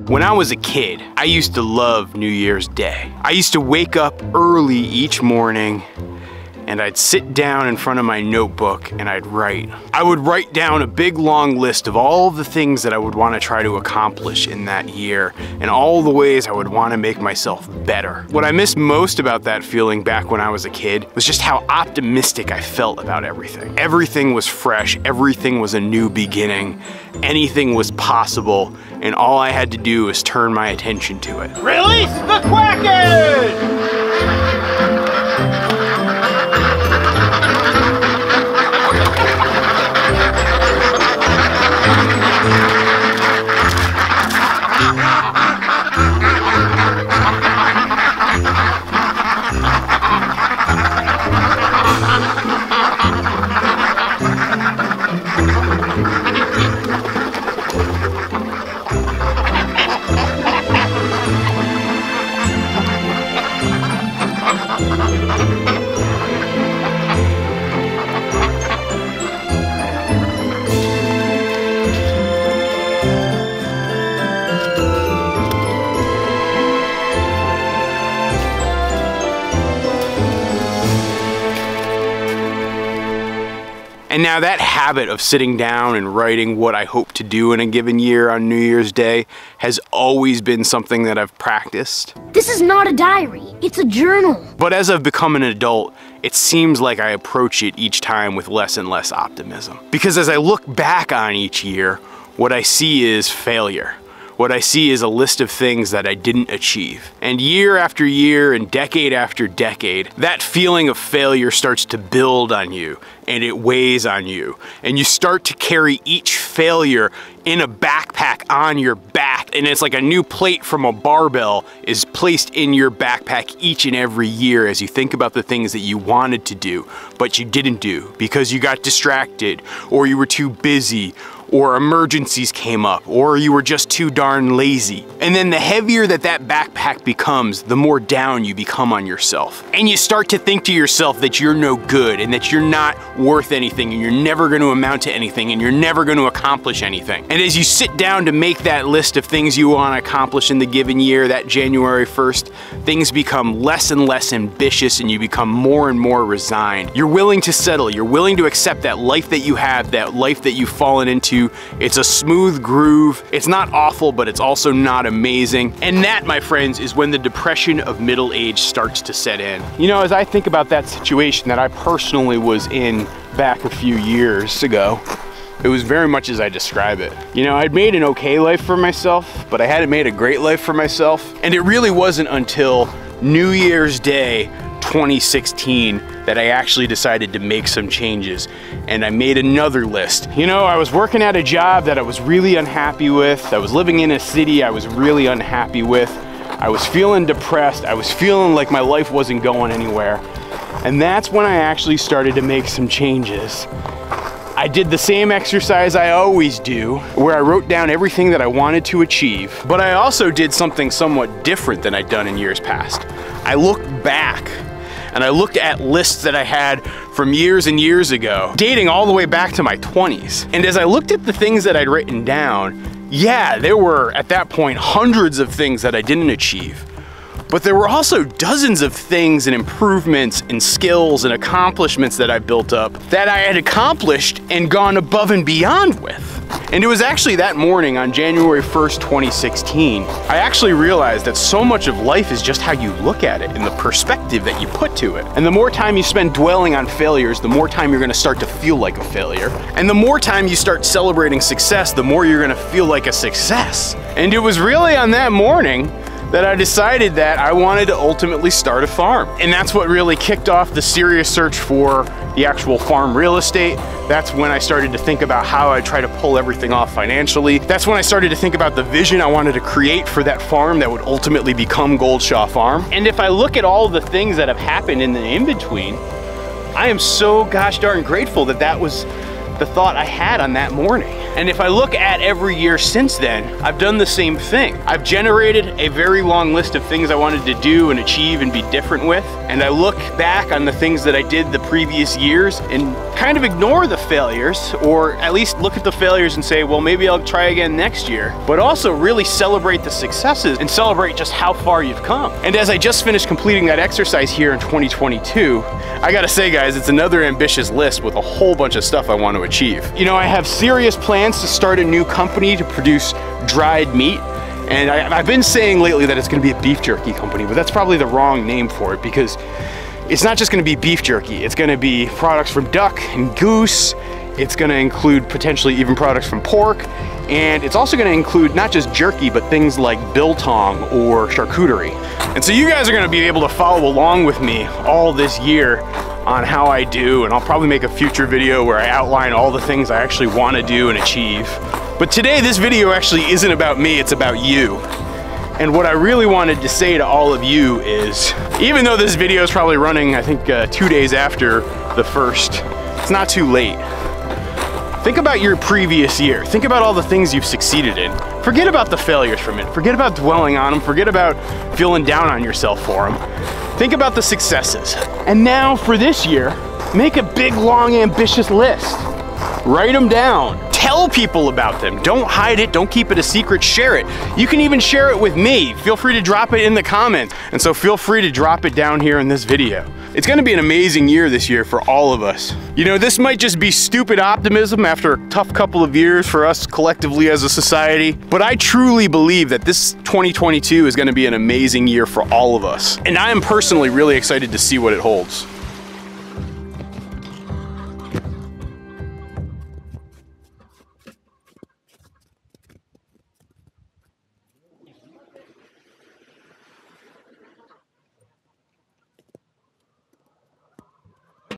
When I was a kid, I used to love New Year's Day. I used to wake up early each morning and I'd sit down in front of my notebook and I'd write. I would write down a big long list of all the things that I would want to try to accomplish in that year and all the ways I would want to make myself better. What I miss most about that feeling back when I was a kid was just how optimistic I felt about everything. Everything was fresh, everything was a new beginning, anything was possible, and all I had to do was turn my attention to it. Release the Kraken! And now that habit of sitting down and writing what I hope to do in a given year on New Year's Day has always been something that I've practiced. This is not a diary, it's a journal. But as I've become an adult, it seems like I approach it each time with less and less optimism. Because as I look back on each year, what I see is failure. What I see is a list of things that I didn't achieve. And year after year and decade after decade, that feeling of failure starts to build on you and it weighs on you. And you start to carry each failure in a backpack on your back. And it's like a new plate from a barbell is placed in your backpack each and every year as you think about the things that you wanted to do, but you didn't do because you got distracted or you were too busy or emergencies came up, or you were just too darn lazy. And then the heavier that backpack becomes, the more down you become on yourself. And you start to think to yourself that you're no good and that you're not worth anything and you're never gonna amount to anything and you're never gonna accomplish anything. And as you sit down to make that list of things you wanna accomplish in the given year, that January 1st, things become less and less ambitious and you become more and more resigned. You're willing to settle, you're willing to accept that life that you have, that life that you've fallen into. It's a smooth groove. It's not awful, but it's also not amazing. And that, my friends, is when the depression of middle age starts to set in. You know, as I think about that situation that I personally was in back a few years ago, it was very much as I describe it. You know, I'd made an okay life for myself, but I hadn't made a great life for myself. And it really wasn't until New Year's Day 2016 that I actually decided to make some changes, and I made another list. You know, I was working at a job that I was really unhappy with. I was living in a city I was really unhappy with. I was feeling depressed. I was feeling like my life wasn't going anywhere. And that's when I actually started to make some changes. I did the same exercise I always do, where I wrote down everything that I wanted to achieve, but I also did something somewhat different than I'd done in years past. I looked back and I looked at lists that I had from years and years ago, dating all the way back to my 20s. And as I looked at the things that I'd written down, yeah, there were at that point hundreds of things that I didn't achieve. But there were also dozens of things and improvements and skills and accomplishments that I built up that I had accomplished and gone above and beyond with. And it was actually that morning on January 1st, 2016, I actually realized that so much of life is just how you look at it and the perspective that you put to it. And the more time you spend dwelling on failures, the more time you're gonna start to feel like a failure. And the more time you start celebrating success, the more you're gonna feel like a success. And it was really on that morning that I decided that I wanted to ultimately start a farm. And that's what really kicked off the serious search for the actual farm real estate. That's when I started to think about how I try to pull everything off financially. That's when I started to think about the vision I wanted to create for that farm that would ultimately become Goldshaw Farm. And if I look at all the things that have happened in the in-between, I am so gosh darn grateful that that was the thought I had on that morning. And if I look at every year since then, I've done the same thing. I've generated a very long list of things I wanted to do and achieve and be different with. And I look back on the things that I did the previous years and kind of ignore the failures, or at least look at the failures and say, well, maybe I'll try again next year, but also really celebrate the successes and celebrate just how far you've come. And as I just finished completing that exercise here in 2022, I gotta say, guys, it's another ambitious list with a whole bunch of stuff I want to achieve. You know, I have serious plans to start a new company to produce dried meat. And I've been saying lately that it's gonna be a beef jerky company, but that's probably the wrong name for it, because it's not just gonna be beef jerky. It's gonna be products from duck and goose. It's gonna include potentially even products from pork. And it's also gonna include not just jerky, but things like biltong or charcuterie. And so you guys are gonna be able to follow along with me all this year on how I do, and I'll probably make a future video where I outline all the things I actually wanna do and achieve. But today, this video actually isn't about me, it's about you. And what I really wanted to say to all of you is, even though this video is probably running, I think 2 days after the first, it's not too late. Think about your previous year. Think about all the things you've succeeded in. Forget about the failures from it. Forget about dwelling on them. Forget about feeling down on yourself for them. Think about the successes. And now for this year, make a big, long, ambitious list. Write them down. Tell people about them. Don't hide it. Don't keep it a secret. Share it. You can even share it with me. Feel free to drop it in the comments. And so feel free to drop it down here in this video. It's gonna be an amazing year this year for all of us. You know, this might just be stupid optimism after a tough couple of years for us collectively as a society, but I truly believe that this 2022 is gonna be an amazing year for all of us. And I am personally really excited to see what it holds.